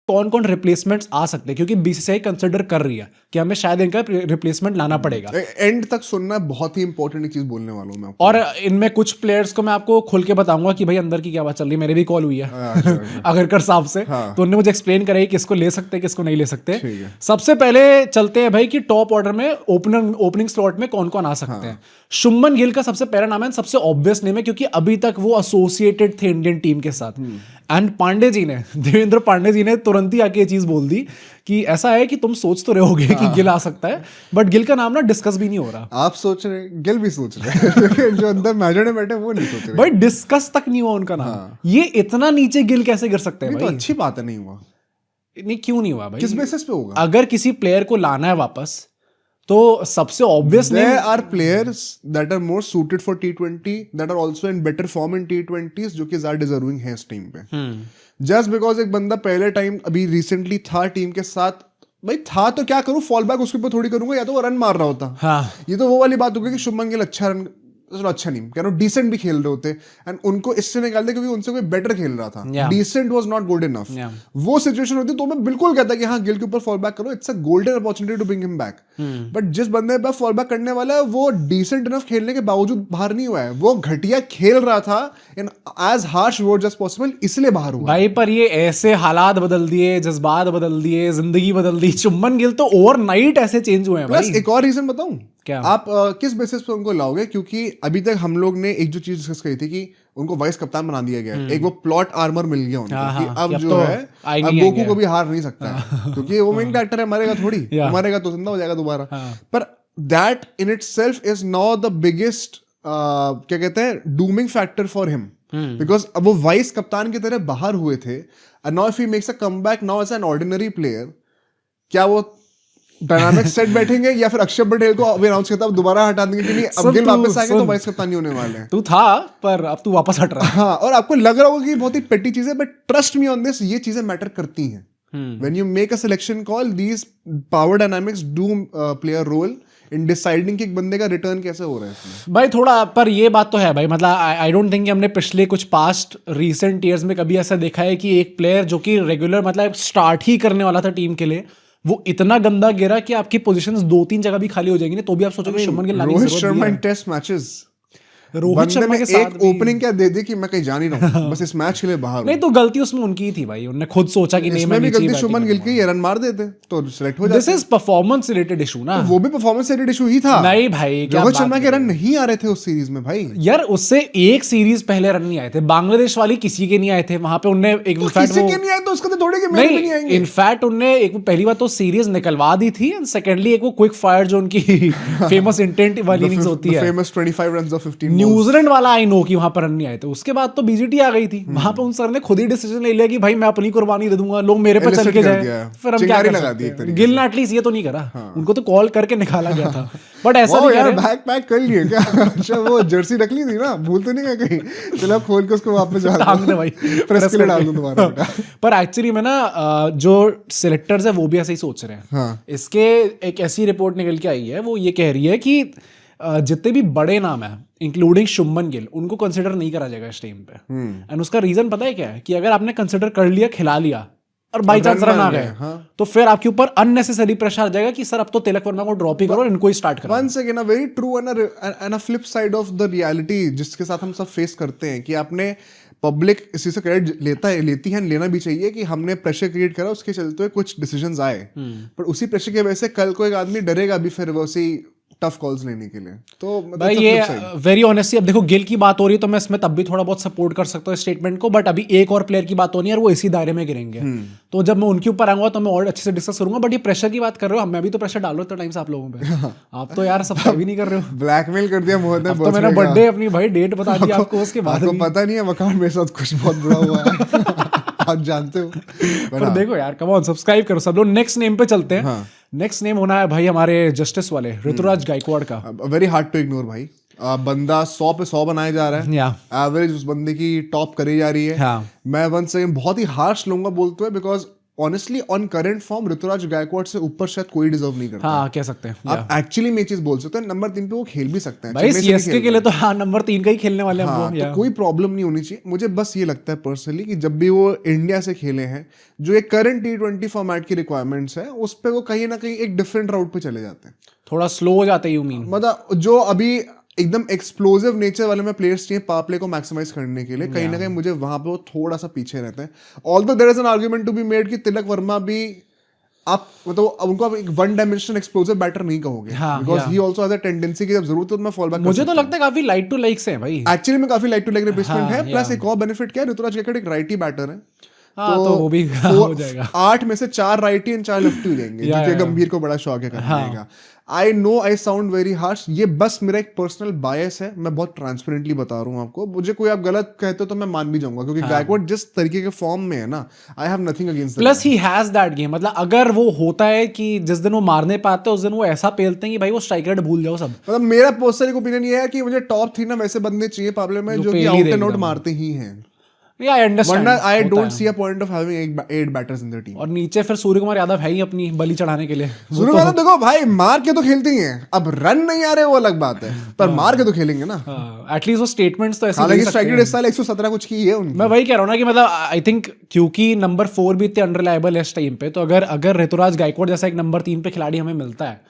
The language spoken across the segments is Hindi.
कौन कौन रिप्लेसमेंट्स आ सकते हैं, क्योंकि बीसीसीआई कंसिडर कर रही है कि हमें शायद इनका रिप्लेसमेंट लाना पड़ेगा। एंड तक सुनना, बहुत ही इंपॉर्टेंट चीज बोलने वाला हूं मैं आपको। और इनमें कुछ प्लेयर्स को मैं आपको खोल के बताऊंगा कि भाई अंदर की क्या बात चल रही है, मेरी भी कॉल हुई है अगरकर साहब से, तो उन्होंने मुझे एक्सप्लेन करा कि किसको ले सकते हैं किसको नहीं ले सकते। सबसे पहले चलते हैं भाई कि टॉप ऑर्डर में ओपनिंग स्लॉट में कौन कौन आ सकते हैं। शुभमन गिल का सबसे पहला नाम है, सबसे ऑब्वियस नेम है, क्योंकि अभी तक वो एसोसिएटेड थे इंडियन टीम के साथ। एंड पांडे जी ने, देवेंद्र पांडे जी ने तुरंत ही आके ये चीज बोल दी कि ऐसा है कि तुम सोच तो रहे होगे कि गिल आ सकता है, बट गिल का नाम ना डिस्कस भी नहीं हो रहा। आप सोच रहे हैं, गिल भी सोच रहे हैं जो अंदर मैनेजर में बैठे वो नहीं सोच रहे भाई, डिस्कस तक नहीं हुआ उनका नाम। ये इतना नीचे गिल कैसे गिर सकते हैं भाई? तो अच्छी बात है, नहीं हुआ। नहीं, क्यों नहीं हुआ भाई? किस बेसिस पे होगा? अगर किसी प्लेयर को लाना है वापस, तो सबसे obvious there are players that are more suited for T20 that are also in better form in T20s जो कि ज्यादा डिजर्विंग है इस टीम पे। जस्ट बिकॉज एक बंदा पहले टाइम अभी रिसेंटली था टीम के साथ, भाई था तो क्या करूं, फॉल बैक उसके ऊपर थोड़ी करूंगा, या तो वो रन मार रहा होता। हाँ। ये तो वो वाली बात हो गई कि शुभमन गिल अच्छा रन, चलो अच्छा नहीं कह रहा, डिसेंट भी खेल रहे होते एंड उनको इससे निकाल दे क्योंकि उनसे कोई बेटर खेल रहा था। Decent was not good enough. वो सिचुएशन होती तो मैं बिल्कुल कहता कि हाँ गिल के ऊपर फॉल बैक करो, it's a golden opportunity to bring him back. But जिस बंदे पे फॉल बैक करने वाला है वो डिसेंट इनफ खेलने के बावजूद बाहर नहीं हुआ है, वो घटिया खेल रहा था in as harsh words as possible, इसलिए बाहर हुआ भाई। पर ये ऐसे हालात बदल दिए, जज्बात बदल दिए, जिंदगी बदल दी। शुभमन गिल तो ओवरनाइट ऐसे चेंज हुए हैं भाई। एक और रीजन बताऊं क्या? आप किस बेसिस पे उनको लाओगे, क्योंकि अभी तक हम लोग ने एक जो चीज डिस्कस करी थी कि उनको वाइस कप्तान बना दिया गया, एक वो प्लॉट आर्मर मिल गया उनको कि अब जो तो है अब गोकू को भी हार नहीं सकता है क्योंकि वो मेन कैरेक्टर है, मरेगा थोड़ी, मरेगा तो जिंदा हो जाएगा दोबारा। पर that in itself is now the biggest क्या कहते हैं dooming factor for him, because अब वो वाइस कप्तान की तरह बाहर हुए थे and now if he makes a comeback now as an ordinary player, क्या वो डायनामिक्स सेट बैठेंगे या फिर अक्षर पटेल को अभी अनाउंस करता है दोबारा हटा देंगे कि नहीं अब गिल वापस आएंगे तो वाइस कप्तान नहीं होने वाले हैं। तू था पर अब तू वापस हट रहा है। हाँ, और आपको लग रहा होगा कि बहुत ही पेटी चीज है, but trust me on this, ये चीजें मैटर करती हैं। When you make a selection call, these power dynamics do play a role in deciding कि एक बंदे का रिटर्न कैसे हो रहा है इसमें। भाई थोड़ा, पर ये बात तो है भाई, मतलब आई डोंट थिंक कि हमने पिछले कुछ पास्ट रीसेंट ईयर्स में कभी ऐसा देखा है कि एक प्लेयर जो कि रेगुलर मतलब स्टार्ट ही करने वाला था टीम के लिए, वो इतना गंदा गिरा कि आपकी पोजीशंस 2-3 जगह भी खाली हो जाएंगी, तो भी आप सोचोगे शुभमन गिल लाने की रोहित जरूरत शर्मा नहीं इन है। टेस्ट मैचेस, रोहित शर्मा के साथ एक ओपनिंग क्या दे दी कि मैं कहीं जा नहीं रहा हूं, बस इस मैच के लिए बाहर हूं। नहीं तो गलती उसमें उनकी ही थी भाई, उन्होंने खुद सोचा कि नहीं मैं इसमें भी नीचे ही गलती बैटिंग शुभमन गिल करूंगा। की, रन मार देते तो सिलेक्ट हो जाते। This is performance related issue ना, वो भी परफॉर्मेंस रिलेटेड इशू ही था। नहीं भाई, क्या रोहित बात शर्मा के कर रन नहीं आ रहे थे उस सीरीज में भाई। यार, उससे एक सीरीज पहले रन नहीं आए थे, बांग्लादेश वाली किसी के नहीं आए थे, वहां पे उनने एक किसी के नहीं आए तो उसका तो थोड़े के मेरे भी नहीं आएंगे। इनफैक्ट उनने एक पहली बार तो सीरीज निकलवा दी थी, एंड सेकेंडली एक वो क्विक फायर जो उनकी फेमस इंटेंट वाली इनिंग्स होती है, फेमस 25 रन्स ऑफ 15 न्यूजीलैंड वाला, आई नो कि वहां पर रन नहीं आए थे। उसके बाद तो बीजीटी आ गई थी, वहां पे उन सर ने खुद ही डिसीजन ले लिया कि भाई मैं अपनी कुर्बानी दे दूंगा, लोग मेरे पे चल के जाए, फिर हम क्या कर सकते हैं। गिल ने एटलीस्ट ये तो नहीं करा, उनको तो कॉल करके निकाला गया था, बट ऐसा नहीं यार बैक पैक कर लिए क्या? अच्छा, वो जर्सी रख ली थी ना, भूल तो नहीं गए कहीं? चलो खोल के उसको वापस टांग दे भाई, प्रेस के लिए डाल दूं दोबारा। पर एक्चुअली में ना जो सिलेक्टर्स है वो भी ऐसे ही सोच रहे हैं। इसके एक ऐसी रिपोर्ट निकल के आई है, वो ये कह रही है कि जितने भी बड़े नाम है इंक्लूडिंग शुभमन गिल, उनको कंसिडर नहीं करा जाएगा इस टीम पे। एंड उसका रीजन पता है क्या है? कि अगर आपने कंसिडर कर लिया, खिला लिया और बाई चांस रन आ गए, तो फिर आपके ऊपर अननेसेसरी प्रेशर आ जाएगा कि सर अब तो तिलक वर्मा को ड्रॉप ही करो, इनको ही स्टार्ट करो। Once again a very true and a flip side of the reality जिसके साथ हम सब फेस करते हैं कि आपने पब्लिक इसी से क्रेडिट लेती है, लेना भी चाहिए कि हमने प्रेशर क्रिएट करा, उसके चलते हुए कुछ डिसीजंस आए, पर उसी प्रेशर की वजह से कल को एक आदमी डरेगा भी फिर वैसे टफ कॉल्स लेने के लिए। तो भाई ये वेरी ऑनेस्टली, अब देखो गिल की बात हो रही है तो मैं इसमें तब भी थोड़ा बहुत सपोर्ट कर सकता हूँ स्टेटमेंट को, बट अभी एक और प्लेयर की बात होनी है और वो इसी दायरे में गिरेंगे। तो जब मैं उनके ऊपर आऊंगा तो मैं और अच्छे से डिस्कस करूंगा। बट ये प्रेशर की बात कर रहे हो, मैं भी तो प्रेशर डाल रहा हूँ टाइम से आप लोगों पे। आप तो यार सब्सक्राइब भी नहीं कर रहे हो, ब्लैकमेल कर दिया मोहन ने। तो मैंने बर्थडे अपनी भाई डेट बता दी आपको, उसके बाद आपको पता नहीं है वकार मेरे साथ कुछ बहुत बुरा हुआ है आप जानते हो। पर देखो यार, कम ऑन, सब्सक्राइब करो सब लोग। नेक्स्ट नेम पे चलते हैं। नेक्स्ट नेम होना है भाई हमारे जस्टिस वाले ऋतुराज गायकवाड़ का। वेरी हार्ड टू इग्नोर भाई, बंदा 100 पे 100 बनाया जा रहा है, एवरेज उस बंदे की टॉप करी जा रही है। मैं वन से बहुत ही हार्श लूंगा बोलते हुए, because honestly on current form Ruturaj Gaikwad से ऊपर शायद कोई डिजर्व नहीं करता। हाँ, कह सकते हैं। आप एक्चुअली में ये चीज बोल सकते हैं, नंबर 3 पे वो खेल भी सकते हैं भाई सीएसके के लिए तो हाँ नंबर 3 का ही खेलने वाले हैं हाँ, तो कोई प्रॉब्लम नहीं होनी चाहिए। मुझे बस ये लगता है पर्सनली कि जब भी वो इंडिया से खेले हैं, जो एक करंट T20 फॉर्मेट की रिक्वायरमेंट्स है, उस पे वो कहीं ना कहीं एक डिफरेंट राउट पे चले जाते हैं, थोड़ा स्लो हो जाते हैं, यू मीन? मतलब जो अभी एकदम एक्सप्लोसिव नेचर वाले में प्लेयर्स चाहिए पावर प्ले को मैक्सिमाइज करने के लिए, कहीं ना कहीं मुझे वहां पे वो थोड़ा सा पीछे रहते हैं। Although there is an argument to be made कि तिलक वर्मा भी आप मतलब उनको आप एक वन डायमेंशनल एक्सप्लोसिव बैटर नहीं कहोगे, because he also has a tendency कि जब जरूरत हो तो मैं फॉल बैक। मुझे तो लगता है काफी लाइट टू लाइक से है भाई, एक्चुअली में काफी लाइट टू लाइक रिप्लेसमेंट है। प्लस एक और बेनिफिट क्या है, ऋतुराज गायकवाड़ एक राइटी बैटर है, तो वो भी हो जाएगा। 8 में से 4 राइटी एंड 4 लेफ्टी हो जाएंगे, जिसके गंभीर को बड़ा शौक है करने का। I know I sound very harsh, ये बस मेरा एक पर्सनल बायस है, मैं बहुत ट्रांसपेरेंटली बता रहा हूँ आपको। मुझे कोई आप गलत कहते हो तो मैं मान भी जाऊंगा, क्योंकि गायकवाड़ जिस तरीके के फॉर्म में है ना, I have nothing against. Plus he has that game, मतलब अगर वो होता है कि जिस दिन वो मारने पाते हैं उस दिन वो ऐसा पेलते हैं कि भाई वो स्ट्राइक रेट भूल जाओ सब। मतलब मेरा पर्सनल ओपिनियन ये है कि मुझे टॉप 3 ना वैसे बंदे चाहिए पावले में जो कि आउट एंड आउट मारते ही हैं। Yeah, I understand. वरना I don't see a point of having 8 batters in the team. और नीचे फिर सूर्य कुमार यादव है ही अपनी बलि चढ़ाने के लिए। सूर्य कुमार देखो भाई मार के तो खेलते ही हैं, अब रन नहीं आ रहे वो अलग बात है, पर मार के तो खेलेंगे ना। एटलीस्ट वो स्टेटमेंट्स तो ऐसे हालांकि स्ट्राइक रेट इस साल 117 कुछ की है उनकी। मैं वही कह रहा हूँ ना कि मतलब आई थिंक क्योंकि नंबर 4 भी इतने अनरिलायबल है इस टाइम पे, तो अगर ऋतुराज गायकवाड़ जैसा एक नंबर 3 पे खिलाड़ी हमें मिलता है,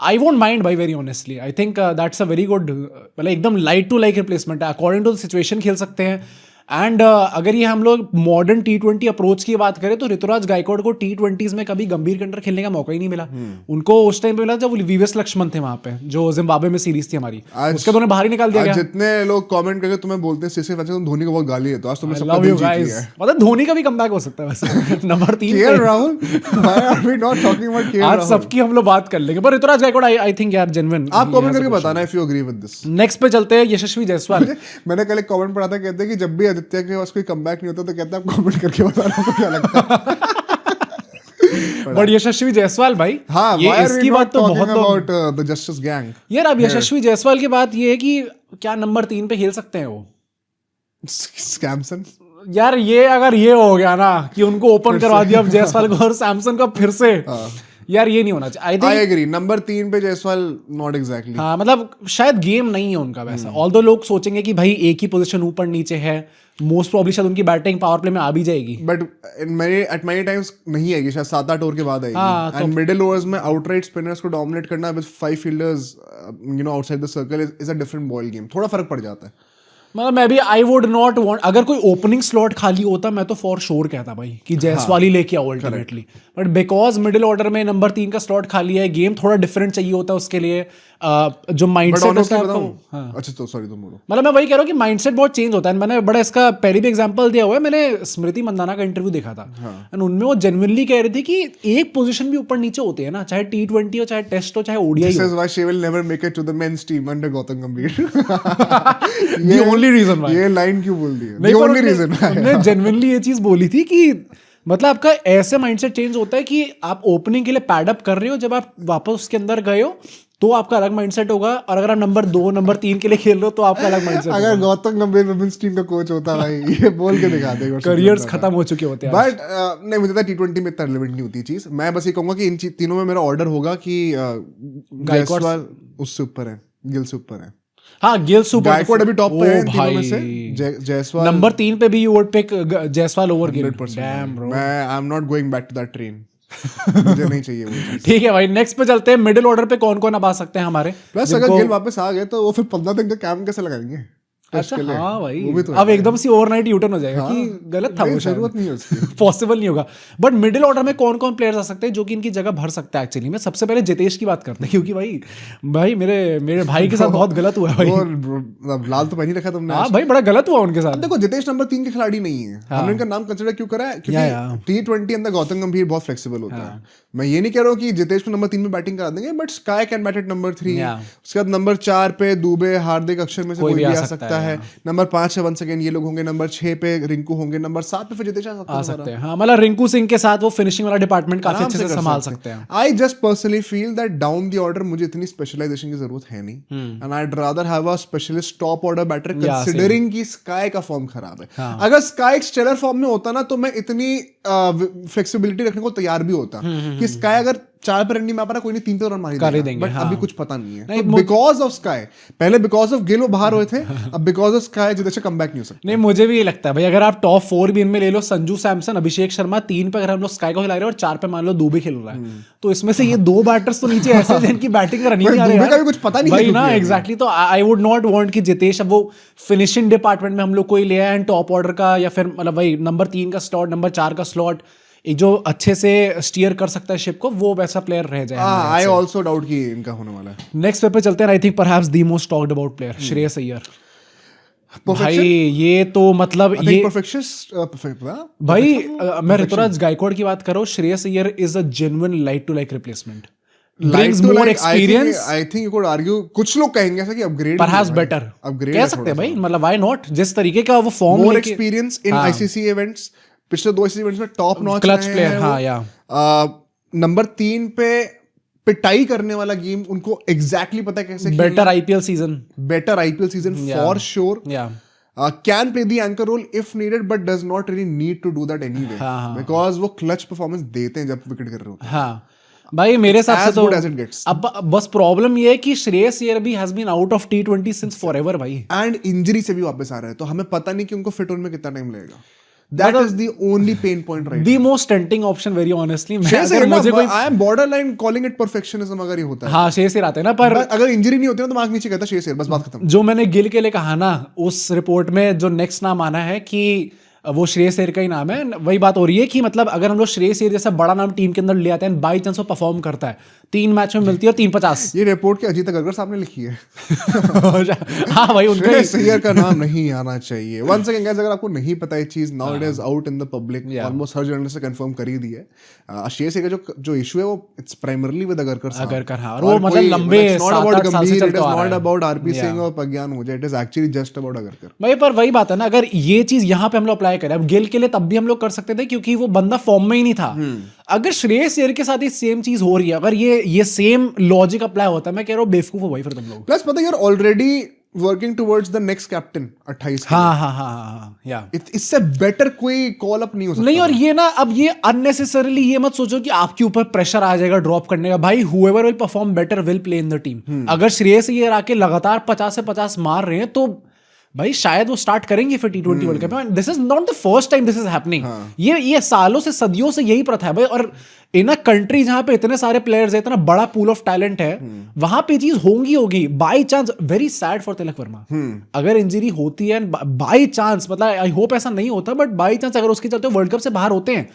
आई वोंट माइंड भाई, very honestly I think that's a very good, मतलब एकदम लाइट टू लाइक रिप्लेसमेंट है, अकॉर्डिंग टू द सिचुएशन खेल सकते हैं। एंड अगर ये हम लोग मॉडर्न T20 अप्रोच की बात करें तो ऋतुराज गायकवाड़ को T20s में कभी गंभीर के अंडर खेलने का मौका ही नहीं मिला। उनको उस टाइम पे मिला जब वीवीएस लक्ष्मण थे वहां पे, जो जिम्बाब्वे में सीरीज थी हमारी, उसके तो उन्हें बाहर ही निकाल दिया गया। जितने लोग कमेंट करके तुम्हें बोलते हैं सिर्फ अच्छा तुम धोनी को बहुत गाली है, तो आज तुमने सबका दिल जीत लिया है। मतलब धोनी का भी कमबैक हो सकता है वैसे नंबर 3 पे। Rahul, why are we not talking about KL आज सबकी हम लोग बात कर लेंगे, पर ऋतुराज गायकवाड़ आई थिंक यार जेन्युइन। आप कमेंट करके बताना if you agree with this. Next पे चलते हैं यशस्वी जायसवाल। मैंने कल एक कमेंट पढ़ा था, कहते हैं कि जब भी आदित्य के पास कोई कमबैक नहीं होता तो कहते हैं आप कमेंट करके बताना आपको क्या लगता है। बट यशस्वी जायसवाल भाई, हाँ, ये इसकी बात तो बहुत अबाउट द जस्टिस गैंग यार। अब यशस्वी जायसवाल की बात ये है कि क्या नंबर 3 पे खेल सकते हैं वो? सैमसन यार ये अगर ये हो गया ना कि उनको ओपन करवा दिया अब जायसवाल को और सैमसन का फिर से, यार ये नहीं होना चाहिए। आई एग्री, नंबर 3 पे जायसवाल नॉट एग्जैक्टली। हाँ, मतलब शायद गेम नहीं है उनका वैसा। ऑल्दो लोग सोचेंगे कि भाई एक ही पोजीशन ऊपर नीचे है, मोस्ट प्रोबब्ली शायद उनकी बैटिंग पावर प्ले में आ भी जाएगी, बट एट मेनी टाइम्स नहीं आएगी, शायद 7-8 ओवर के बाद आएगी। एंड मिडिल ओवर्स में आउटराइट स्पिनर्स को डोमिनेट करना with 5 fielders outside the circle is a different ball game, थोड़ा फर्क पड़ जाता है। मतलब मैं भी आई वुड नॉट वांट, अगर कोई ओपनिंग स्लॉट खाली होता मैं तो फॉर श्योर कहता भाई कि जायसवाल ही लेके आओ ultimately, but because middle order में नंबर 3 का स्लॉट खाली है, गेम थोड़ा डिफरेंट चाहिए होता है उसके लिए, जो माइंडसेट होता है। अच्छा तो सॉरी तुम बोलो। मतलब मैं वही कह रहा हूँ कि माइंडसेट बहुत चेंज होता है। मैंने बड़ा इसका पहले भी एग्जांपल दिया हुआ है, मैंने स्मृति मंदाना का इंटरव्यू देखा था एंड उनमें वो जेन्युइनली कह रही थी कि एक पोजीशन भी ऊपर नीचे होती है ना, चाहे T20 हो, चाहे टेस्ट हो, चाहे ओडीआई हो। This is why she will never make it to the men's team under Gautam Gambhir. The only reason why। ये लाइन क्यों बोल दी है? The only reason। उन्होंने जेन्युइनली ये चीज बोली थी कि मतलब आपका ऐसे माइंडसेट चेंज होता है कि आप ओपनिंग के लिए पैड अप कर रहे हो, जब आप वापस उसके अंदर गए हो तो आपका अलग माइंडसेट होगा, और अगर आप नंबर 2 नंबर 3 के लिए खेल रहे हो तो आपका अलग माइंडसेट होगा। अगर गौतम गंभीर वुमेन्स टीम का कोच होता भाई, ये बोल के दिखा देगा, करियर्स खत्म हो चुके होते हैं। बट नहीं, मुझे तो T20 में इतना रिलेवेंट नहीं होती चीज। मैं बस ये कहूंगा कि इन तीनों में मेरा ऑर्डर होगा कि गायकवाड़ उससे ऊपर है, गिल से ऊपर है। हाँ, गिल सुपर, गायकवाड़ अभी टॉप पे है इन तीनों में से। जायसवाल नंबर 3 पे भी you would pick Jaiswal over Gill. Damn bro, मैं I am not going back to that train. मुझे नहीं चाहिए वो चीज। ठीक है भाई, नेक्स्ट पे चलते हैं। मिडिल ऑर्डर पे कौन कौन अब आ सकते हैं हमारे? प्लस अगर गिल वापस आ गए तो वो फिर 15 दिन का कैंप कैसे लगाएंगे? अच्छा हाँ भाई, तो अब एकदम से ओवरनाइट यूटर्न हो जाएगा कि गलत था वो, जरूरत नहीं है उसकी, पॉसिबल नहीं होगा। बट मिडिल ऑर्डर में कौन कौन प्लेयर्स आ सकते हैं जो कि इनकी जगह भर सकता है? एक्चुअली में सबसे पहले जितेश की बात करते हैं, क्योंकि भाई मेरे भाई के साथ बहुत गलत हुआ है भाई। लाल तो पहन ही रखा तुमने। हाँ भाई, बड़ा गलत हुआ उनके साथ। देखो जितेश नंबर 3 के खिलाड़ी नहीं है, हमने इनका नाम कंसिडर क्यों करा है? क्योंकि T20 अंदर गौतम गंभीर बहुत फ्लेक्सिबल होता है। मैं ये नहीं कह रहा हूँ कि जितेश को नंबर 3 में बैटिंग करा देंगे, but SKY can bat at number 3। उसके बाद नंबर 4 पे दुबे, हार्दिक, अक्षर में से कोई भी आ सकता है, नंबर 5 है वंस अगेन ये लोग होंगे, नंबर 6 पे रिंकू होंगे, नंबर 7 पे फिर जितेश आ सकते हैं। हाँ, मतलब रिंकू सिंह के साथ वो फिनिशिंग वाला डिपार्टमेंट काफी अच्छे से संभाल सकते हैं। I just personally feel that down the order मुझे इतनी स्पेशलाइजेशन की जरूरत है नहीं, and I'd rather have a specialist top order batter considering कि स्काई का फॉर्म खराब है। अगर स्काई एक स्टेलर फॉर्म में होता ना तो मैं इतनी फ्लेक्सिबिलिटी रखने को तैयार भी होता कि स्काई अगर 4 पे रन नहीं मार पा रहा, कोई नहीं 3 पे रन मार देंगे, बट अभी कुछ पता नहीं है। बिकॉज ऑफ स्काई, पहले बिकॉज ऑफ गिल वो बाहर हुए थे, अब because of sky Jitesh come back नहीं हो सकता। नहीं, मुझे भी ये लगता है भाई, अगर आप टॉप 4 भी इनमें ले लो, संजू सैमसन, अभिषेक शर्मा, 3 पे अगर हम लोग स्काई को खिला रहे हैं और 4 पे मान लो दुबे खेल रहा है, तो इसमें से ये 2 बैटर्स तो नीचे ऐसे जिनकी बैटिंग रन नहीं आ रही है, कुछ पता नहीं भाई ना। एग्जैक्टली, तो आई वुड नॉट वांट कि जितेश अब वो फिनिशिंग डिपार्टमेंट में हम लोग कोई ले आए एंड टॉप ऑर्डर का या फिर मतलब भाई नंबर 3 का स्लॉट, नंबर 4 का स्लॉट, एक जो अच्छे से स्टीयर कर सकता है शिप को, वो वैसा प्लेयर रह जाए। आई आल्सो डाउट कि इनका होने वाला है। नेक्स्ट पे चलते हैं, I think perhaps the most talked about player, Shreyas Iyer. भाई ये तो मतलब ये भाई मैं ऋतुराज गायकवाड़ की बात करूं, Shreyas Iyer is a genuine like to like replacement, brings more experience. I think you could argue, कुछ लोग कहेंगे ऐसा कि अपग्रेड, perhaps better, अपग्रेड कह सकते हैं भाई, मतलब why not, जिस तरीके का वो form more experience in ICC events, पिछले 2 ICC events में टॉप नॉच क्लच प्लेयर। हाँ या नंबर 3 पे पिटाई करने वाला गेम उनको एग्जैक्टली पता है कैसे, better IPL season for sure, can play the anchor role if needed but does not really need to do that anyway, because वो क्लच परफॉर्मेंस देते हैं जब विकेट गिर रहे होते हैं। हाँ भाई, मेरे हिसाब से तो अब बस प्रॉब्लम ये है कि श्रेयस अय्यर भी has been out of T20 since forever भाई, एंड इंजरी से भी वापस आ रहा है, तो हमें पता नहीं कि उनको फिट होने में कितना टाइम लगेगा। That is the only pain point right now. The most tempting option, very honestly. I am borderline calling it perfectionism अगर ये होता है। हाँ, शेष आते हैं ना, पर अगर इंजरी नहीं होती ना तो मार्क नीचे कहता शेष, बस बात खत्म। जो मैंने गिल के लिए कहा ना, उस रिपोर्ट में जो नेक्स्ट नाम आना है कि वो श्रेयस अय्यर का ही नाम है, वही बात हो रही है कि मतलब अगर हम लोग श्रेयस अय्यर जैसा बड़ा नाम टीम के अंदर ले आते हैं, बाई चांस वो परफॉर्म करता है, 3 मैच में मिलती है और 350। ये रिपोर्ट के अजीत अग्रकर साहब ने लिखी है। हाँ भाई, उनका श्रेयस अय्यर का नाम नहीं आना चाहिए। वंस अगेन गाइस, अगर आपको नहीं पता ये चीज, now it is out in the public, almost her journalist ने कंफर्म कर ही दी है। श्रेयस अय्यर का जो इशू है वो इट्स प्राइमरली विद अग्रकर साहब। अग्रकर, हां, और वो मतलब लंबे 7-8 साल से चलता आ रहा है। It is not about RP Singh और प्रज्ञान मुझे, it is actually just about Agarkar. भाई पर वही बात है ना, अगर ये चीज यहाँ पे हम लोग अप्लाई करें, अब गिल के लिए तब भी हम लोग कर सकते थे क्योंकि वो बंदा फॉर्म में ही नहीं था। अगर श्रेयस अय्यर के साथ ये सेम चीज हो रही है, अगर ये सेम लॉजिक अप्लाई होता है, मैं कह रहा हूँ बेवकूफ हो भाई फिर तुम लोग। प्लस पता है, you are already working towards the next captain 28। हाँ, या इससे बेटर कोई कॉल अप नहीं हो सकता। नहीं, और ये ना, अब ये अननेसेसरीली ये मत सोचो कि आपके ऊपर प्रेशर आ जाएगा ड्रॉप करने का। भाई whoever will perform better will play in the team. अगर श्रेयस अय्यर आके लगातार 50 से 50 मार रहे हैं तो भाई शायद वो स्टार्ट करेंगे फिर T20 वर्ल्ड कप में। This is not the first time this is happening. ये सालों से, सदियों से यही प्रथा है भाई। और इन अ कंट्री जहां पे इतने सारे प्लेयर्स है, इतना बड़ा पूल ऑफ टैलेंट है, वहां पे चीज होगी। By chance, very sad for Tilak Varma, अगर इंजरी होती है बाई चांस, मतलब आई होप ऐसा नहीं होता, बट बाई चांस अगर उसके चलते वर्ल्ड कप से बाहर होते हैं,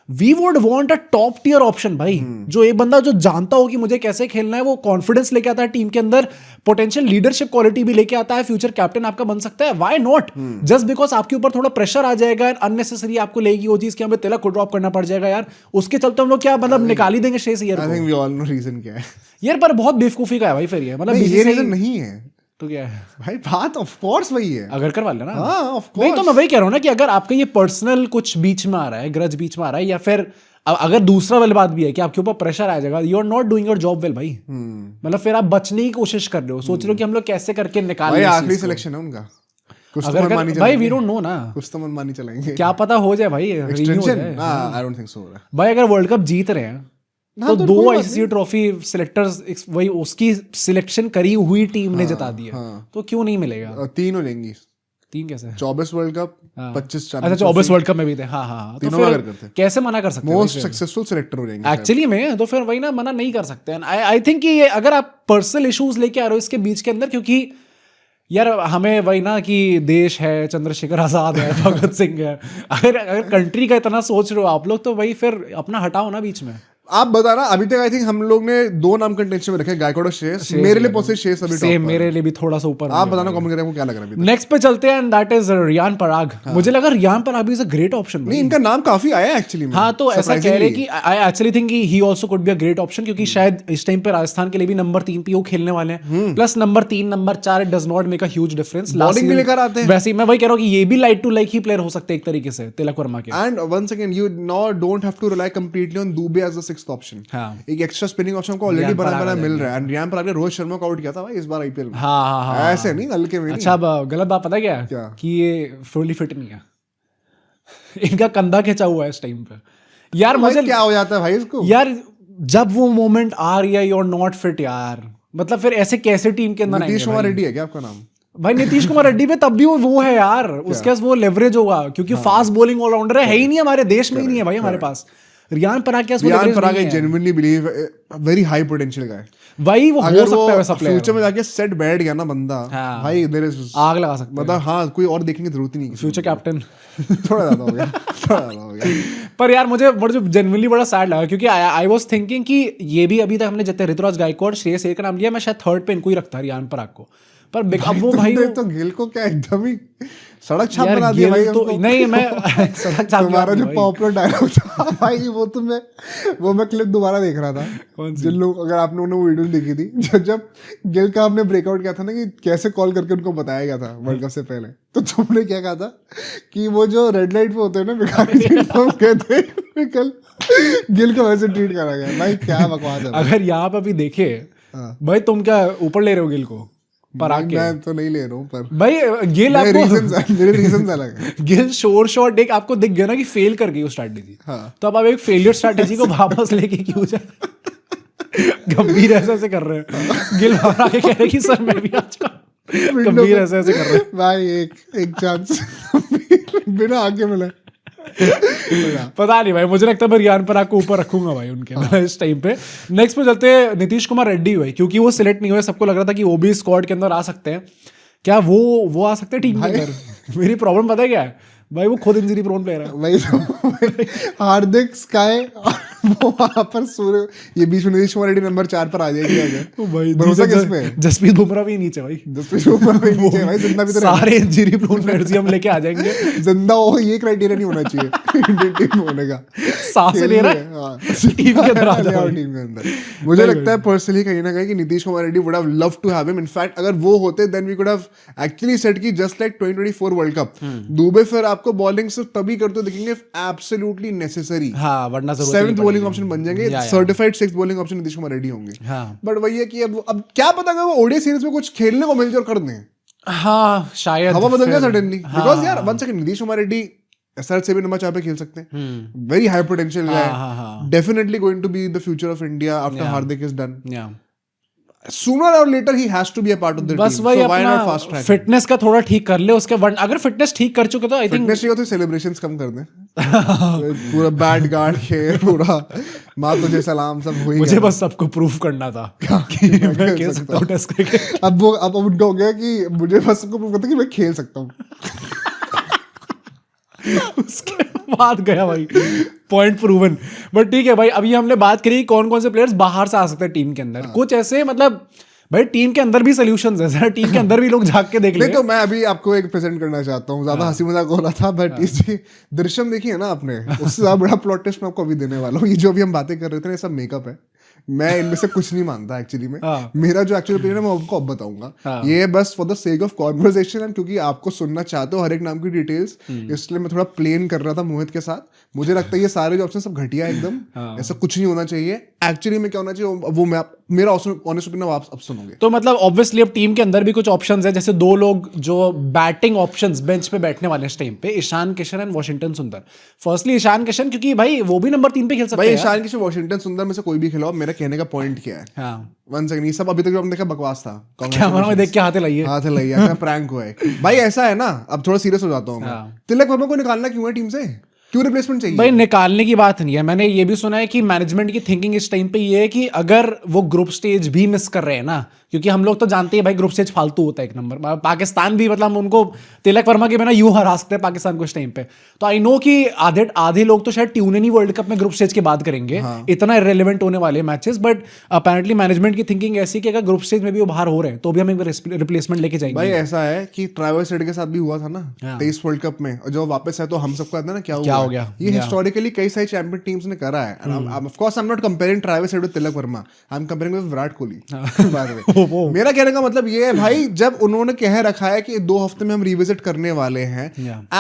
we would want a top tier option भाई, जो एक बंदा जो जानता हो कि मुझे कैसे खेलना है, वो कॉन्फिडेंस लेके आता है टीम के अंदर, पोटेंशियल लीडरशिप क्वालिटी भी लेके आता है, फ्यूचर कैप्टन आपका बन सकता है। Why not? जस्ट बिकॉज आपके ऊपर थोड़ा प्रेशर आ जाएगा, अननेसेसरी आपको लेगी वो चीज कि हमें तिलक को ड्रॉप करना पड़ जाएगा यार, उसके चलते हम लोग क्या मतलब निकाल ही देंगे श्रेयस अय्यर को। I think we all know reason क्या है यार, पर बहुत बेवकूफी का है भाई फिर ये, मतलब ये रीजन नहीं है तो क्या है भाई, बात ऑफ कोर्स वही है, अगर करवा लेना। हाँ ऑफ कोर्स। नहीं तो मैं वही कह रहा हूँ ना कि अगर आपका ये पर्सनल कुछ बीच में आ रहा है, ग्रज बीच में आ रहा है, या फिर अगर दूसरा वाली बात भी है कि आपके ऊपर प्रेशर आ जाएगा, you are not doing your job well भाई, मतलब फिर आप बचने की कोशिश कर रहे हो, सोच रहे हो कि हम लोग कैसे करके निकाल भाई। आखिरी सिलेक्शन है उनका, कुछ तो मनमानी भाई वी डोंट नो ना, कुछ तो मनमानी चलाएंगे, क्या पता हो जाए भाई, extension. I don't think so भाई। अगर वर्ल्ड कप जीत रहे हैं तो 2 आईसीसी ट्रॉफी सिलेक्टर्स वही उसकी सिलेक्शन करी हुई टीम ने जिता दी है, तो क्यों नहीं मिलेगा? 3 हो जाएंगी। 3 कैसे? 24 वर्ल्ड कप, 25 अच्छा 24 वर्ल्ड कप में भी थे। हाँ, तो फिर कैसे मना कर सकते हैं? मोस्ट सक्सेसफुल सिलेक्टर हो जाएंगे एक्चुअली में, तो फिर वही ना, मना नहीं कर सकते हैं। आई थिंक कि ये अगर आप पर्सनल इश्यूज लेके आ रहे हो इसके बीच के अंदर, क्योंकि यार हमें वही ना कि देश है, चंद्रशेखर आजाद है, भगत सिंह है, अगर कंट्री का इतना सोच रहे हो आप लोग, तो वही फिर अपना हटाओ ना बीच में। आप बताना, अभी तक आई थिंक हम लोग ने 2 नाम कंटेंशन में रखे, गायकवाड और श्रेयस। मेरे लिए पॉसिबल श्रेयस अभी सेम, मेरे लिए भी थोड़ा सा ऊपर। आप बताना कमेंट करें आपको क्या लग रहा है। नेक्स्ट पे चलते हैं and that is Riyan Parag. मुझे लगा Riyan Parag is a great option. नहीं, इनका नाम काफी आया एक्चुअली में। हाँ, तो ऐसा कह रहे कि I actually think he also could be a great option, क्योंकि शायद इस टाइम पे राजस्थान के लिए भी नंबर 3 पे वो खेलने वाले हैं, plus number 3 number 4 it does not make a huge difference. Bowling भी लेकर आते हैं। वैसे ही मैं वही कह रहा हूँ कि ये भी लाइक टू लाइक ही प्लेयर हो सकते हैं एक तरीके से तिलक वर्मा के। And once again you don't have to rely completely on Dube as the 6th option. एक एक्स्ट्रा स्पिनिंग ऑप्शन को ऑलरेडी बना मिल रहा है। एंड रियान पराग ने रोहित शर्मा को आउट किया था भाई इस बार आईपीएल में। हाँ, ऐसे नहीं, हल्के में नहीं। अच्छा, अब गलत बात पता क्या है कि ये फुली फिट नहीं है। इनका कंधा खिंचा हुआ है इस टाइम पे यार। मुझे क्या हो जाता है भाई इसको यार, जब वो मोमेंट आ रही है, यू आर नॉट फिट यार, मतलब फिर ऐसे कैसे टीम के अंदर आएंगे? नीतीश कुमार रेड्डी है क्या आपका नाम? भाई नीतीश कुमार रेड्डी पे तब भी वो है यार, उसके पास वो लेवरेज होगा, क्योंकि फास्ट बॉलिंग ऑलराउंडर है ही नहीं हमारे देश में, ही नहीं है भाई हमारे पास। रियान पराग के Riyan Parag I genuinely believe very high potential guy. भाई वो हो सकता है वैसा प्लेयर। फ्यूचर में जाके सेट बैठ गया ना बंदा, भाई देयर इज आग लगा सकते हैं। मतलब हाँ, कोई और देखने की जरूरत ही नहीं। फ्यूचर कैप्टन थोड़ा ज्यादा हो गया। पर यार मुझे जेन्युइनली बड़ा सैड लगा, क्योंकि आई वाज थिंकिंग कि ये भी अभी तक हमने जितने ऋतुराज गायकवाड़, श्रेयस अय्यर का नाम लिया, मैं शायद थर्ड पे इनको ही रखता रियान पराग को। पर अब वो भाई तो गिल को क्या एकदम ही सड़क छाप बना दिया भाई। तो नहीं, मैं सड़क छाप तुम्हारा जो पॉपुलर डायलॉग था भाई, वो मैं क्लिप दोबारा देख रहा था। जिन लोग, अगर आपने उन्हें वो वीडियो देखी थी जब गिल का आपने ब्रेकआउट किया था ना, कि कैसे कॉल करके उनको बताया गया था वर्ल्ड कप से पहले, तो तुमने क्या कहा था कि वो जो रेड लाइट पे होते हैं ना भिखारी, कहते हैं कल गिल को वैसे ट्रीट करा गया। भाई क्या बकवास है। अगर यहाँ पे अभी देखे भाई, तुम क्या ऊपर ले रहे हो गिल को? मैं तो नहीं ले रहा हूँ, पर भाई गिल आपको मेरे रीजंस अलग है। गिल शोर शॉट एक आपको दिख गया ना कि फेल कर गई वो स्ट्रैटेजी। तो अब आप एक फेलियर स्ट्रैटेजी को वापस लेके क्यों जाए? गंभीर ऐसे कर रहे हैं गिल बाहर आके कह रहे कि सर मैं भी आज गंभीर ऐसे कर रहे हैं। भाई एक चांस बिना आगे मिला। पता नहीं भाई, मुझे लगता है मैं रियान पराग को ऊपर रखूंगा भाई उनके इस टाइम पे। नेक्स्ट पे चलते हैं नीतीश कुमार रेड्डी भाई, क्योंकि वो सिलेक्ट नहीं हुए। सबको लग रहा था कि वो भी स्क्वाड के अंदर आ सकते हैं। क्या वो आ सकते हैं टीम के अंदर? मेरी प्रॉब्लम पता है क्या है भाई, वो खुद इंजरी प्रोन प्लेयर है भाई। हार्दिक स्काई वो वहां पर सूर्य, ये बीच में नीतीश कुमार रेड्डी नंबर 4 पर आ जाएगी। अगर भाई भरोसा किस पे? जसप्रीत बुमराह भी नीचे भाई, जसप्रीत बुमराह भी नीचे भाई। जिंदा भी तो सारे इंजरी प्रोन प्लेयर्स हम लेके आ जाएंगे। जिंदा हो, ये क्राइटेरिया नहीं होना चाहिए इंडियन टीम होने का। सांस ले रहा है टीम के अंदर, आ जाओ टीम के अंदर। मुझे लगता है पर्सनली कहीं ना कहीं कि Nitish Kumar Reddy would have love to have him. In fact अगर वो होते then we could have actually set की just like 2024 world cup. Dube फिर आपको बॉलिंग सिर्फ तभी करते दिखेंगे एब्सोल्युटली नेसेसरी। हाँ, वरना 7th बॉलिंग ऑप्शन बन जाएंगे। Certified 6th bowling option Nitish Kumar Reddy होंगे। बट वही है कि अब क्या पता अगर वो ओडीआई सीरीज में कुछ खेलने को मिल जाए और कर दें। हाँ, शायद हवा बदल जाए सडनली। बिकॉज यार one second, Nitish Kumar Reddy SR से भी नंबर 4 पे खेल सकते हैं। वेरी हाई पोटेंशियल है, definitely going to be the future of India after Hardik is done. Sooner or later he has to be a part of the बस team. वही So why not अपना fast track? फिटनेस का थोड़ा ठीक कर ले उसके बाद। अगर फिटनेस ठीक कर चुके तो आई थिंक फिटनेस चाहिए तो सेलिब्रेशंस कम कर दें। पूरा बैट गार्ड खेल, पूरा माँ तुझे सलाम सब हुई। मुझे बस सबको प्रूफ करना था कि मैं खेल सकता हूँ टेस्ट क्रिकेट। अब उनका हो गया कि मुझे बस सबको प्रूफ करता कि मैं खेल सकता हूँ। उसके बाद गया भाई, पॉइंट प्रूवन। बट ठीक है भाई, अभी हमने बात करी कौन कौन से प्लेयर्स बाहर से आ सकते हैं टीम के अंदर। कुछ ऐसे मतलब भाई टीम के अंदर भी सॉल्यूशंस है, टीम के अंदर भी लोग झांक के देख लेंगे। तो मैं अभी आपको एक प्रेजेंट करना चाहता हूँ, ज्यादा हंसी मजाक हो रहा था बट इसी दृश्यम देखी है ना आपने, उससे ज्यादा बड़ा प्लॉट टेस्ट मैं आपको अभी देने वाला हूँ। ये जो अभी हम बातें कर रहे थे ना, ये सब मेकअप है। मैं इनमें से कुछ नहीं मानता एक्चुअली में। मेरा जो एक्चुअल ओपिनियन है मैं आपको अब बताऊंगा। ये बस for the sake of conversation and क्योंकि आपको सुनना चाहते हो हर एक नाम की डिटेल्स, इसलिए मैं थोड़ा प्लेन कर रहा था मोहित के साथ। मुझे लगता है ये सारे जो ऑप्शन सब घटिया एकदम, ऐसा कुछ नहीं होना चाहिए। एक्चुअली में क्या होना चाहिए वो मैं मेरा ऑनेस्ट ओपिनियन आप अब सुनोगे। तो मतलब ऑब्वियसली अब टीम के अंदर भी कुछ ऑप्शंस है, जैसे 2 लोग जो बैटिंग ऑप्शंस बेंच पे बैठने वाले इस टाइम पे, ईशान किशन एंड वॉशिंगटन सुंदर। फर्स्टली ईशान किशन, क्योंकि भाई वो भी नंबर 3 पे खेल सकते हैं। भाई ईशान किशन वॉशिंगटन सुंदर में से कोई भी खिलाओ। मेरा कहने का पॉइंट क्या है, हाँ वन सेकंड, ये सब अभी तक जो हमने देखा बकवास था। कैमरा में देख के हाथ हिलाइए प्रैंक हुआ है भाई। ऐसा है ना, अब थोड़ा सीरियस हो जाता हूँ। तिलक वर्मा को निकालना क्यों है टीम से? क्यों रिप्लेसमेंट चाहिए? भाई निकालने की बात नहीं है, मैंने ये भी सुना है कि मैनेजमेंट की थिंकिंग इस टाइम पे ये है कि अगर वो ग्रुप स्टेज भी मिस कर रहे हैं ना, क्योंकि हम लोग तो जानते हैं भाई ग्रुप स्टेज फालतू होता है एक नंबर। पाकिस्तान भी मतलब उनको तिलक वर्मा के बिना यूं हरा सकते हैं पाकिस्तान को इस टाइम पे। तो आई नो कि आधे लोग तो शायद ट्यून नहीं वर्ल्ड कप में ग्रुप स्टेज की बात करेंगे, इतना इरेलेवेंट होने वाले मैचेस, बट अपेरेंटली मैनेजमेंट की थिंकिंग ऐसी कि अगर ग्रुप स्टेज में भी वो बाहर हो रहे हैं तो भी हम एक रिप्लेसमेंट लेके जाएंगे। भाई ऐसा है कि ट्रैविस हेड के साथ भी हुआ था ना 23 वर्ल्ड कप में, और जब वापस आए तो हम सबको आता है ना क्या हो गया। ये हिस्टोरिकली कई सारी चैंपियन टीम्स ने करा है। Of course I am not comparing Travis head with Tilak Varma, I am comparing with Virat Kohli. मेरा कहने का मतलब ये है भाई, जब उन्होंने कह रखा है कि 2 हफ्ते में हम रिविजिट करने वाले हैं,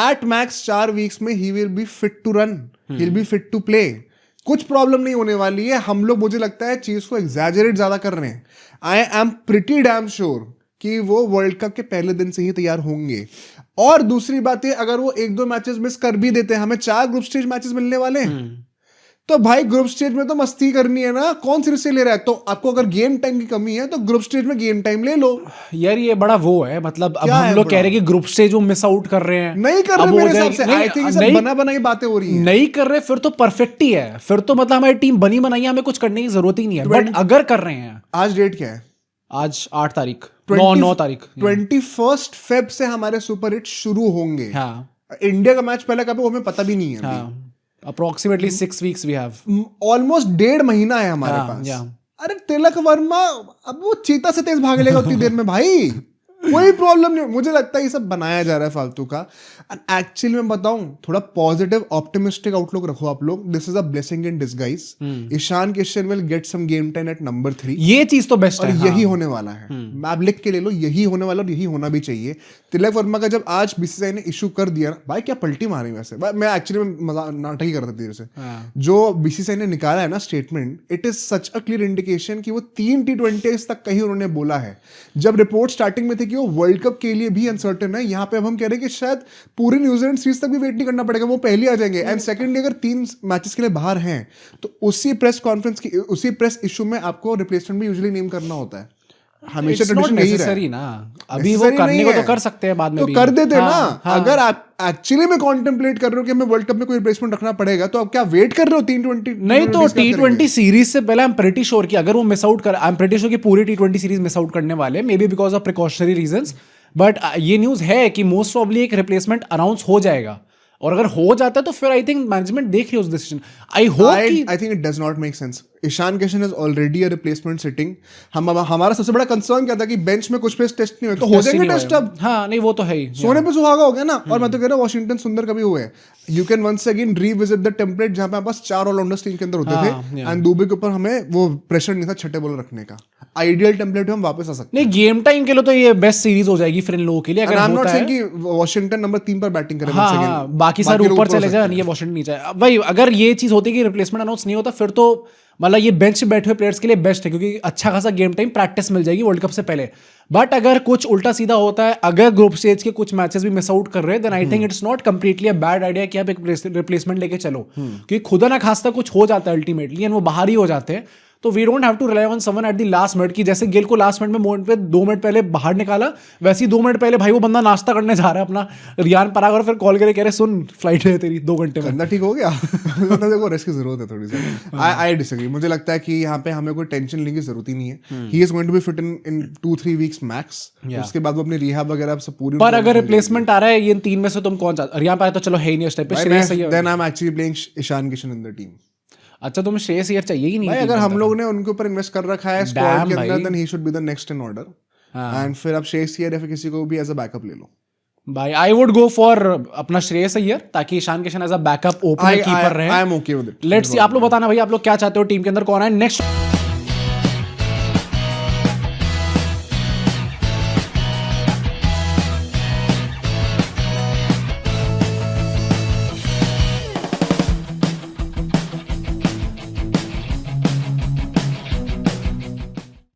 एट मैक्स 4 वीक्स में ही will be fit to run, he will be fit to play, कुछ प्रॉब्लम नहीं होने वाली है। हम लोग मुझे लगता है चीज को एग्जैजरेट ज्यादा कर रहे हैं। I am pretty damn sure कि वो वर्ल्ड कप के पहले दिन से ही तैयार होंगे। और दूसरी बात है, अगर वो 1-2 मैचेस मिस कर भी देते हैं, हमें 4 ग्रुप स्टेज मैचेस मिलने वाले हैं, तो भाई ग्रुप स्टेज में तो मस्ती करनी है ना, कौन सी रिस्क ले रहा है? तो आपको अगर गेम टाइम की कमी है तो ग्रुप स्टेज में गेम टाइम ले लो यार। ये बड़ा वो है, मतलब अब हम लोग कह रहे हैं कि ग्रुप स्टेज वो मिस आउट कर रहे हैं, नहीं कर रहे मेरे हिसाब से। आई थिंक सब बना बनाई बातें हो रही हैं, नहीं कर रहे फिर तो परफेक्ट ही है, फिर तो मतलब हमारी टीम बनी बनाई है, हमें कुछ करने की जरूरत ही नहीं है। बट अगर कर रहे हैं, आज डेट क्या है? आज 8 तारीख 9 तारीख 21 फेब से हमारे सुपर हिट शुरू होंगे। इंडिया का मैच पहले कब है वो हमें पता भी नहीं है। Approximately 6 weeks we have. Almost 1.5 महीना है हमारे पास। अरे तिलक वर्मा अब वो चीता से तेज भाग लेगा उतनी देर में भाई, कोई प्रॉब्लम नहीं। मुझे लगता है ये सब बनाया जा रहा है फालतू का। एक्चुअली मैं बताऊं, थोड़ा पॉजिटिव ऑप्टिमिस्टिक आउटलुक रखो आप लोग। This is a blessing in disguise. Ishan Kishan will get some game time at number 3। ये चीज तो बेस्ट है, यही होने वाला है। आप लिख के ले लो, यही होने वाला और यही होना भी चाहिए। तिलक वर्मा का जब आज बीसीसीआई ने इशू कर दिया, भाई क्या पलटी मारी वैसे। मैं एक्चुअली नाटक ही कर रहा था देर से। जो बीसीसीआई ने निकाला है ना statement, it is such a clear indication कि वो 3 T20 तक कहीं उन्होंने बोला है। जब रिपोर्ट स्टार्टिंग में थी कि वो वर्ल्ड कप के लिए भी अनसर्टेन है, यहाँ पे अब हम कह रहे हैं कि शायद पूरी न्यूजीलैंड सीरीज तक भी वेट नहीं करना पड़ेगा, वो पहले आ जाएंगे। एंड सेकंडली अगर 3 मैचेस के लिए बाहर हैं तो उसी प्रेस कॉन्फ्रेंस की उसी प्रेस इशू में आपको रिप्लेसमेंट भी यूजुअली नेम करना होता है। हमेशा ट्रेडिशन नहीं रहा ना, अभी वो करने को तो कर सकते हैं, बाद में तो भी कर देते ना। अगर आप एक्चुअली में कॉन्टेम्पलेट कर रहे हो कि हमें वर्ल्ड कप में कोई रिप्लेसमेंट रखना पड़ेगा, तो आप क्या वेट कर रहे हो 320? नहीं तो T20 सीरीज से पहले आई एम प्रीटी श्योर कि अगर वो मिस आउट कर, आई एम प्रीटी श्योर कि पूरी T20 सीरीज मिस आउट करने वाले, may be because of precautionary reasons. But ये न्यूज है कि मोस्ट प्रॉब्ली एक रिप्लेसमेंट अनाउंस हो जाएगा, और अगर हो जाता है तो फिर आई थिंक मैनेजमेंट देख रही है उस decision. I think it does not make sense. Ishan Kishan is already a replacement sitting. हमारा सबसे बड़ा कंसर्न क्या था कि बेंच में कुछ पे टेस्ट नहीं हुए, तो हो जाएंगे टेस्ट अब। हाँ नहीं वो तो है ही, सोने पे सुहागा हो गया ना। और मैं तो कह रहा हूँ वॉशिंगटन सुंदर कभी हुए, you can once again revisit the template जहां पे हमारे पास 4 ऑलराउंडर्स टीम के अंदर होते थे, एंड दुबे के ऊपर हमें वो प्रेशर नहीं था छठे बॉलर रखने का। आइडियल टेम्पलेट पे हम वापस आ सकते हैं। नहीं गेम टाइम के लिए तो ये बेस्ट सीरीज हो जाएगी फिर इन लोगों के लिए। अगर आई एम नॉट सेइंग कि वॉशिंगटन नंबर 3 पर बैटिंग करे, बाकी सारे ऊपर चले जाए, ये वॉशिंगटन नीचे। भाई अगर ये चीज होती कि रिप्लेसमेंट अनाउंस नहीं होता, फिर तो मतलब ये बेंच पे बैठे हुए प्लेयर्स के लिए बेस्ट है, क्योंकि अच्छा खासा गेम टाइम प्रैक्टिस मिल जाएगी वर्ल्ड कप से पहले। बट अगर कुछ उल्टा सीधा होता है, अगर ग्रुप स्टेज के कुछ मैचेस भी मिस आउट कर रहे हैं, then I think it's not completely a bad idea कि आप एक रिप्लेसमेंट लेके चलो, क्योंकि खुदा ना खास्ता कुछ हो जाता है अल्टीमेटली, एंड वो बाहर ही हो जाते हैं। तो we don't have to rely on someone at the last minute, की जैसे गिल को लास्ट मिनट में 2 मिनट पहले बाहर निकाला, वैसे ही 2 मिनट पहले भाई वो बंदा नाश्ता करने जा रहा है अपना, रियान पराग, और फिर कॉल करके कह रहे सुन फ्लाइट है तेरी 2 घंटे में। ठीक हो गया। देखो रेस्ट की जरूरत है थोड़ी सी। I disagree. मुझे लगता है कि यहाँ पे हमें कोई टेंशन लेने की जरूरत ही नहीं है। He is going to be fit in 2-3 weeks max. उसके बाद वो अपनी रिहैब वगैरह सब पूरी। पर अगर रिप्लेसमेंट आ रहा है ये 3 में से तुम कौन चाहते? रियान पराग तो चलो है ही नहीं उस टाइप पे, Shreyas Iyer. Then I am actually playing Ishan Kishan in the team. अच्छा तुम्हें श्रेयस अय्यर चाहिए ही नहीं भाई, अगर हम लोग ने उनके ऊपर इन्वेस्ट कर रखा है स्क्वाड के अंदर, then he should be the next in order. And फिर आप श्रेयस अय्यर या फिर किसी को भी एज अ बैकअप ले लो। भाई आई वुड गो फॉर अपना श्रेयस अय्यर, ताकि Ishan Kishan as a backup opener keeper रहे। I am okay with it. Let's see, आप लोग बताना भाई आप लोग क्या चाहते हो टीम के अंदर कौन है नेक्स्ट।